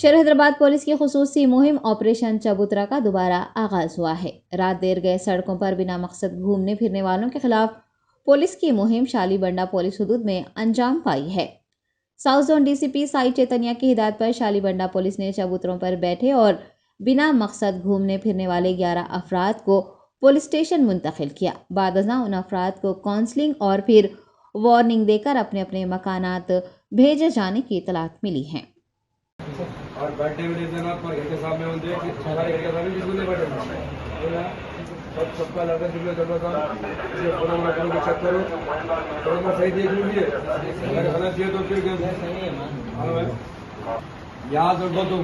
शहर हैदराबाद पुलिस की खुसूसी मुहिम ऑपरेशन चबूतरा का दोबारा आगाज हुआ है। रात देर गए सड़कों पर बिना मकसद घूमने फिरने वालों के खिलाफ पुलिस की मुहिम शालीबंडा पुलिस हुदूद में अंजाम पाई है। South zone DCP Sai Chaitanya की हिदायत पर शालीबंडा पुलिस ने चबूतरों पर बैठे और बिना मकसद घूमने फिरने वाले 11 अफराद को पुलिस स्टेशन मुंतकिल किया। बाद अज़ां उन अफराद को काउंसलिंग और फिर वार्निंग देकर अपने अपने मकानात भेजे जाने की इतलात मिली हैं। और बैठे हुए देना पर घर के सामने होंगे कि हमारे घर के सामने बिल्कुल नहीं बैठे सब सबका लड़का जिम्मे चल रहा था इसलिए फोन वोना करो चेक करो थोड़ा सही देख लीजिए अगर गलत दिए तो फिर याद रखो तुम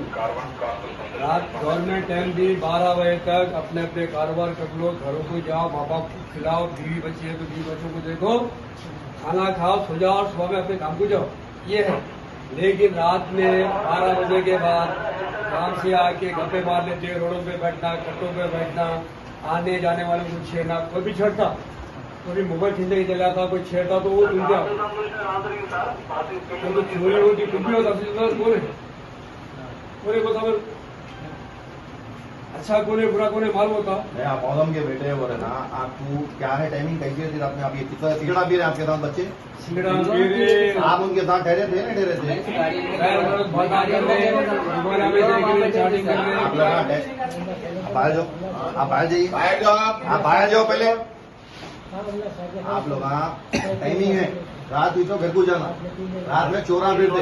रात गवर्नमेंट टाइम भी 12 बजे तक अपने अपने कारोबार कर लो, घरों को जाओ, माँ बाप को खिलाओ, बीवी बच्ची है तो बीवी बच्चों को देखो, खाना खाओ, सो जाओ और सुबह में अपने काम को जाओ, ये है। लेकिन रात में 12 बजे के बाद काम से आके गप्पे मार लेते, रोडों पे बैठना, कट्टों पे बैठना, आने जाने वालों को छेड़ना, कोई भी छेड़ता, कोई मोबाइल खींचने के चला था, कोई छेड़ता तो वो तुम क्या तो चोरी होती कुछ भी होता बोले को खबर अच्छा कोने बुरा कोने मालूम होता। आप मौसम के बेटे हो रहे ना, आपको क्या है टाइमिंग कैसी है? आपने आप ये कितना सिगड़ा पी रहे हैं आपके साथ बच्चे? सिगड़ा पी रहे आप उनके साथ ठहरे थे ना ठहरे थे? आप बाहर जाओ, आप बाहर जाइए, आप बाहर जाओ पहले। आप लोग टाइमिंग है रात हुई तो घर को जाना, रात में चोरा फिरते,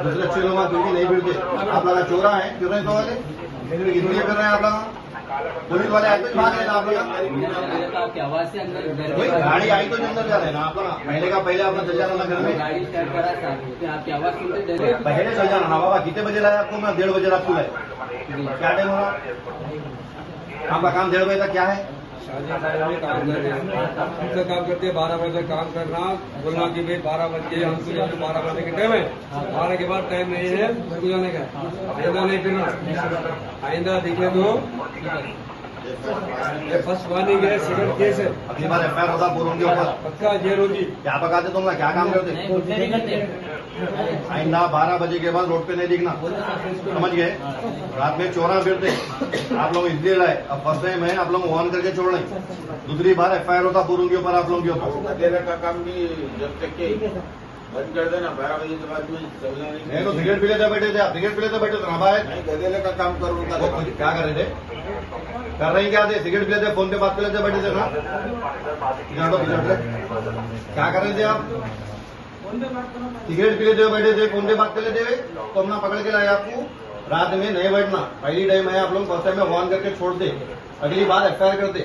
दूसरे अच्छे लोग फिर भी नहीं फिरते। आप लोग चोरा है, फिर रहे तो वाले इसलिए कर रहे हैं आप लोग। पुलिस वाले आए तो भाग रहे ना आप लोग, गाड़ी आई तो अंदर जा रहे ना आप लोग। पहले का पहले अपना चल जाना घर में, पहले चल जाना ना बाबा। कितने बजे लाया आपको? मैं 1:30 बजे रात को लाया। क्या टाइम होगा आपका? काम 1:30 बजे तक क्या है? शादी में काम कर रहे हैं, काम करते हैं 12 बजे तक काम करना, बोलना कि भाई 12 बजे हमको जाने 12 बजे के टाइम है, 12 के बाद टाइम नहीं है हमको जाने का, आइंदा नहीं फिरना, आइंदा दिखे तो फर्स्ट वार्निंग है, सेकंड केस है, अगली बार एफआईआर होता पूर्व के ऊपर, पक्का जेल होगी। क्या पकाते तुम? क्या काम करते? आइंदा 12 बजे के बाद रोड पे नहीं दिखना, समझ गए? रात में चोरा फिरते आप लोग इसलिए लाए। अब फर्स्ट टाइम है, आप लोग वार्न करके छोड़ रहे। दूसरी बार एफआईआर होता पूर्व के ऊपर, आप लोगों के ऊपर। का काम भी जब तक के बंद कर देना, 12 बजे के बाद में चलना नहीं। तो सिगरेट पी लेते बैठे थे आप? सिगरेट पी लेते बैठे थे ना भाई? गधेले का काम करूंगा। क्या कर रहे थे? कर रहे क्या थे? सिगरेट पी लेते, फोन पे बात कर लेते बैठे थे ना? क्या कर रहे थे आप? सिगरेट पी लेते बैठे थे, फोन पे बात कर लेते हुए तो अपना पकड़ के लाए आपको। रात में नहीं बैठना, पहली टाइम है आप लोग फर्स्ट टाइम में वार्न करके छोड़ते, अगली बार एफआईआर करते।